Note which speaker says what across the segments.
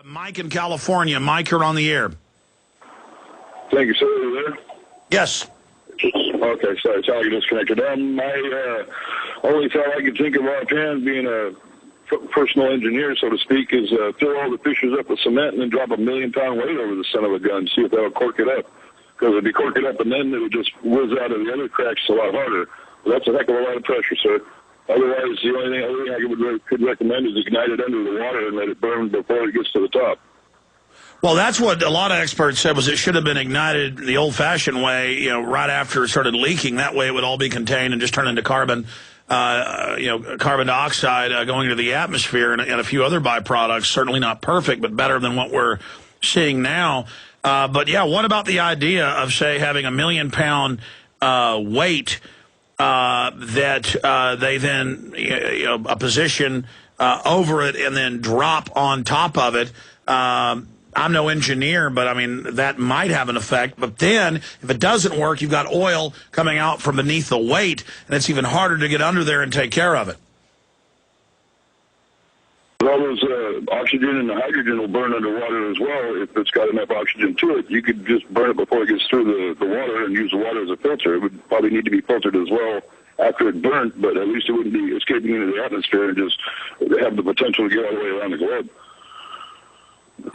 Speaker 1: Mike in California. Mike, you're on the air.
Speaker 2: Thank you, sir. Are you there?
Speaker 1: Yes.
Speaker 2: Okay, sorry, it's how you disconnected. My only thought I could think of offhand, being a personal engineer, so to speak, is fill all the fissures up with cement and then drop a 1,000,000-pound weight over the son of a gun, see if that'll cork it up. Because if you cork it up and then it would just whiz out of the other cracks a lot harder. But that's a heck of a lot of pressure, sir. Otherwise, the only thing I could recommend is ignite it under the water and let it burn before it gets to the top.
Speaker 1: Well, that's what a lot of experts said, was it should have been ignited the old-fashioned way, right after it started leaking. That way it would all be contained and just turn into carbon, carbon dioxide going into the atmosphere and a few other byproducts. Certainly not perfect, but better than what we're seeing now. But, yeah, what about the idea of, say, having a 1,000,000-pound weight that they then, position over it and then drop on top of it? I'm no engineer, but, I mean, that might have an effect. But then, if it doesn't work, you've got oil coming out from beneath the weight, and it's even harder to get under there and take care of it.
Speaker 2: All those oxygen and the hydrogen will burn underwater as well. If it's got enough oxygen to it, you could just burn it before it gets through the water and use the water as a filter. It would probably need to be filtered as well after it burnt, but at least it wouldn't be escaping into the atmosphere and just have the potential to get all the way around the globe.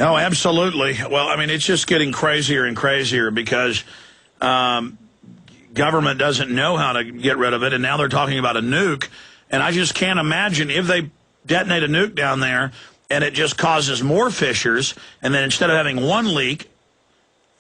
Speaker 1: Oh, absolutely. Well, I mean, it's just getting crazier and crazier because government doesn't know how to get rid of it, and now they're talking about a nuke. And I just can't imagine if they detonate a nuke down there and it just causes more fissures, and then instead of having one leak,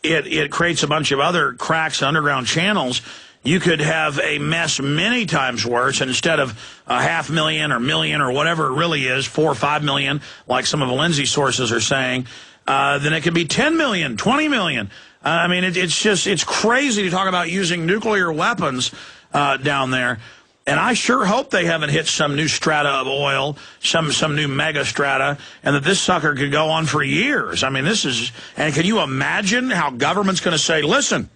Speaker 1: it creates a bunch of other cracks, underground channels. You could have a mess many times worse, and instead of 500,000 or million or whatever it really is, 4 or 5 million, like some of Lindsey's sources are saying, then it could be 10 million, 20 million. I mean, it's crazy to talk about using nuclear weapons down there. And I sure hope they haven't hit some new strata of oil, some new mega strata, and that this sucker could go on for years. I mean, and can you imagine how government's going to say, listen,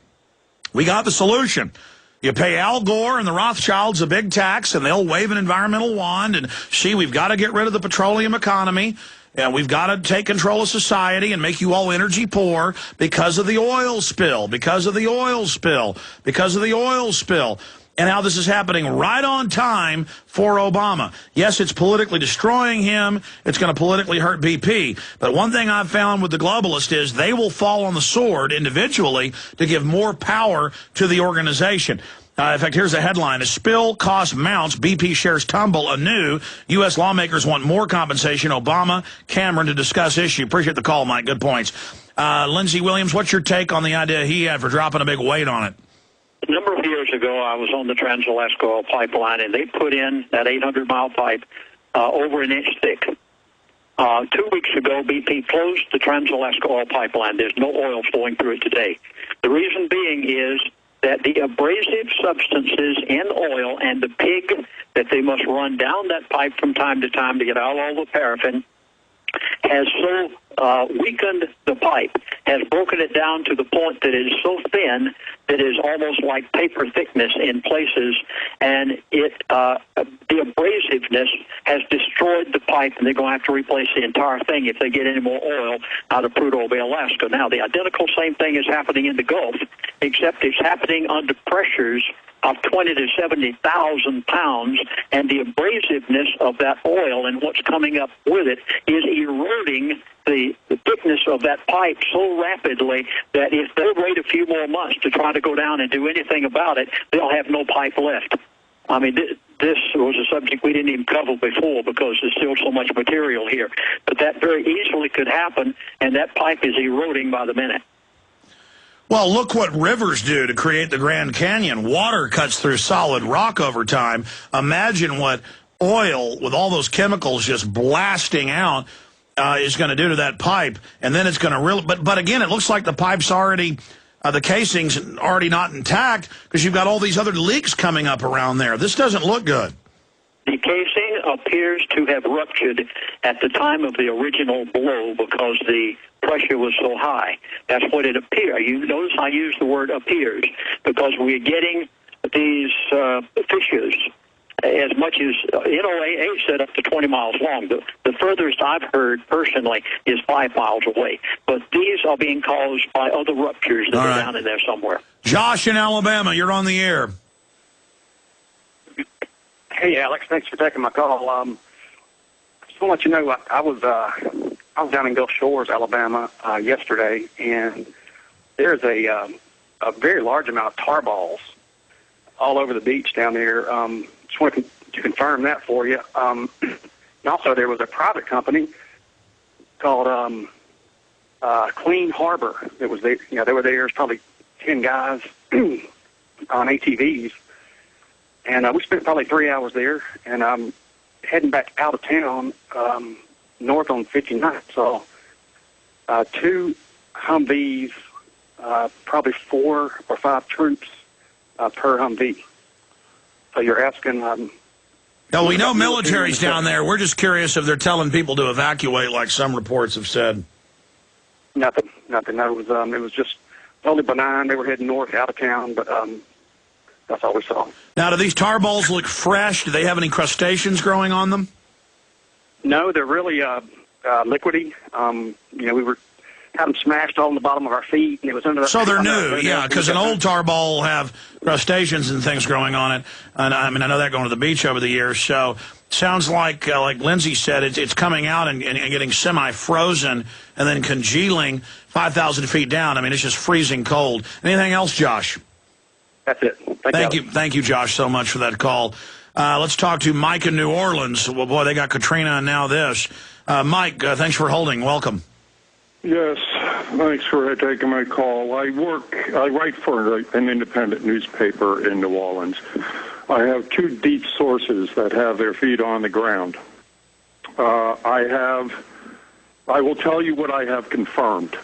Speaker 1: we got the solution. You pay Al Gore and the Rothschilds a big tax, and they'll wave an environmental wand, and see, we've got to get rid of the petroleum economy, and we've got to take control of society and make you all energy poor because of the oil spill, because of the oil spill, because of the oil spill. And how this is happening right on time for Obama. Yes, it's politically destroying him. It's going to politically hurt BP. But one thing I've found with the globalists is they will fall on the sword individually to give more power to the organization. In fact, here's a headline. As spill cost mounts, BP shares tumble anew. U.S. lawmakers want more compensation. Obama, Cameron to discuss issue. Appreciate the call, Mike. Good points. Lindsey Williams, what's your take on the idea he had for dropping a big weight on it?
Speaker 3: A number of years ago, I was on the Trans-Alaska Oil Pipeline, and they put in that 800-mile pipe over an inch thick. 2 weeks ago, BP closed the Trans-Alaska Oil Pipeline. There's no oil flowing through it today. The reason being is that the abrasive substances in oil and the pig that they must run down that pipe from time to time to get out all the paraffin has so weakened the pipe, has broken it down to the point that it is so thin that it is almost like paper thickness in places, and the abrasiveness has destroyed the pipe, and they're going to have to replace the entire thing if they get any more oil out of Prudhoe Bay, Alaska. Now, the identical same thing is happening in the Gulf, except it's happening under pressures of 20 to 70,000 pounds, and the abrasiveness of that oil and what's coming up with it is eroding the thickness of that pipe so rapidly that if they wait a few more months to try to go down and do anything about it, they'll have no pipe left. I mean, this was a subject we didn't even cover before because there's still so much material here. But that very easily could happen, and that pipe is eroding by the minute.
Speaker 1: Well, look what rivers do to create the Grand Canyon. Water cuts through solid rock over time. Imagine what oil, with all those chemicals just blasting out, is going to do to that pipe. And then it's going to really... But again, it looks like the pipe's already... the casing's already not intact because you've got all these other leaks coming up around there. This doesn't look good.
Speaker 3: The casing appears to have ruptured at the time of the original blow because the pressure was so high. That's what it appears. You notice I use the word appears because we're getting these fissures as much as NOAA said up to 20 miles long. The furthest I've heard personally is 5 miles away. But these are being caused by other ruptures that are down in there somewhere.
Speaker 1: Josh in Alabama, you're on the air.
Speaker 4: Hey, Alex, thanks for taking my call. Just want to let you know, I was down in Gulf Shores, Alabama, yesterday, and there's a very large amount of tar balls all over the beach down there. Just wanted to confirm that for you. And also, there was a private company called Clean Harbor that was there. You know, they were there. It was probably 10 guys on ATVs. And we spent probably 3 hours there, and I'm heading back out of town, north on 59th. So 2 Humvees, probably 4 or 5 troops per Humvee. So you're asking...
Speaker 1: No, we know military's down there. We're just curious if they're telling people to evacuate, like some reports have said.
Speaker 4: Nothing. No, it was just totally benign. They were heading north out of town, but that's all we saw.
Speaker 1: Now, do these tar balls look fresh? Do they have any crustaceans growing on them?
Speaker 4: No, they're really liquidy. You know, we had them smashed all on the bottom of our feet, and it was under.
Speaker 1: So they're new, yeah, because an old tar ball will have crustaceans and things growing on it. And I mean, I know that going to the beach over the years. So sounds like Lindsey said, it's coming out and getting semi-frozen and then congealing 5,000 feet down. I mean, it's just freezing cold. Anything else, Josh?
Speaker 4: That's it.
Speaker 1: Thank you, Josh, so much for that call. Let's talk to Mike in New Orleans. Well, boy, they got Katrina and now this. Mike, thanks for holding. Welcome.
Speaker 5: Yes, thanks for taking my call. I write for an independent newspaper in New Orleans. I have 2 deep sources that have their feet on the ground. I will tell you what I have confirmed.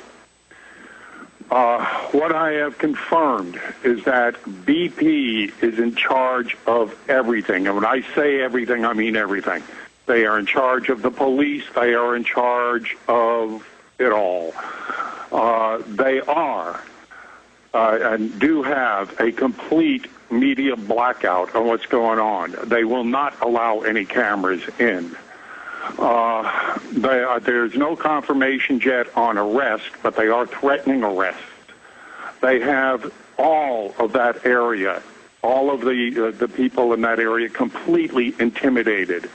Speaker 5: What I have confirmed is that BP is in charge of everything. And when I say everything, I mean everything. They are in charge of the police. They are in charge of it all. They are and do have a complete media blackout on what's going on. They will not allow any cameras in. There's no confirmation yet on arrest, but they are threatening arrest. They have all of that area, all of the people in that area completely intimidated.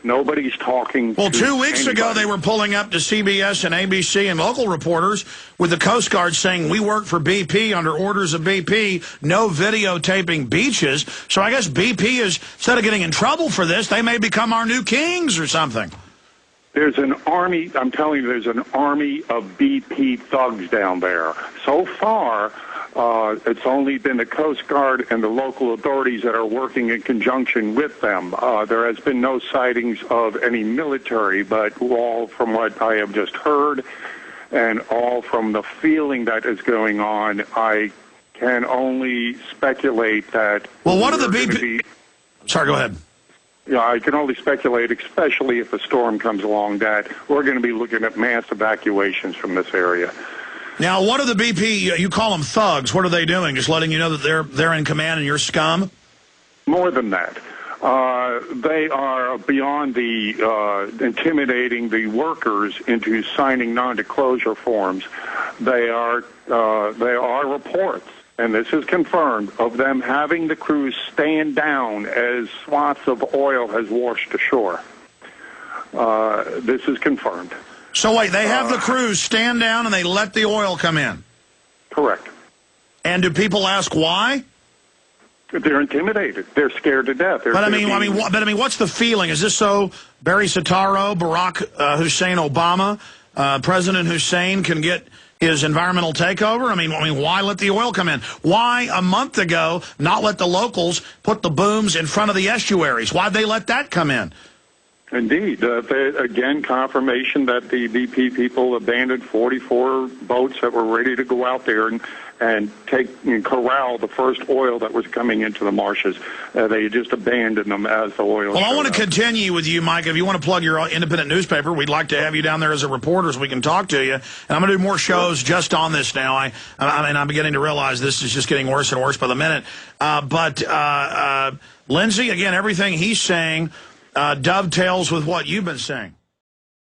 Speaker 5: Nobody's talking.
Speaker 1: Well, 2 weeks
Speaker 5: anybody.
Speaker 1: ago, they were pulling up to CBS and ABC and local reporters with the Coast Guard saying, we work for BP under orders of BP, no videotaping beaches. So I guess BP is, instead of getting in trouble for this, they may become our new kings or something.
Speaker 5: There's an army, I'm telling you, there's an army of BP thugs down there. So far, it's only been the Coast Guard and the local authorities that are working in conjunction with them. There has been no sightings of any military, but all from what I have just heard and all from the feeling that is going on, I can only speculate that...
Speaker 1: Well, what are the BP... Sorry, go ahead.
Speaker 5: Yeah, I can only speculate, especially if a storm comes along, that we're going to be looking at mass evacuations from this area.
Speaker 1: Now, what are the BP, you call them thugs, what are they doing? Just letting you know that they're in command and you're scum?
Speaker 5: More than that. They are beyond the intimidating the workers into signing non-disclosure forms. There are reports, and this is confirmed, of them having the crews stand down as swaths of oil has washed ashore. This is confirmed.
Speaker 1: So wait, they have the crews stand down and they let the oil come in?
Speaker 5: Correct.
Speaker 1: And do people ask why?
Speaker 5: They're intimidated. They're scared to death.
Speaker 1: But I mean, what's the feeling? Is this so Barry Soetoro, Barack Hussein Obama, President Hussein can get his environmental takeover? I mean, why let the oil come in? Why a month ago not let the locals put the booms in front of the estuaries? Why'd they let that come in?
Speaker 5: Indeed. Again, confirmation that the BP people abandoned 44 boats that were ready to go out there and take and corral the first oil that was coming into the marshes. They just abandoned them as the oil.
Speaker 1: Well, I want to continue with you, Mike. If you want to plug your independent newspaper, we'd like to have you down there as a reporter so we can talk to you. And I'm going to do more shows just on this now. I mean, I'm beginning to realize this is just getting worse and worse by the minute. But Lindsey, again, everything he's saying dovetails with what you've been saying.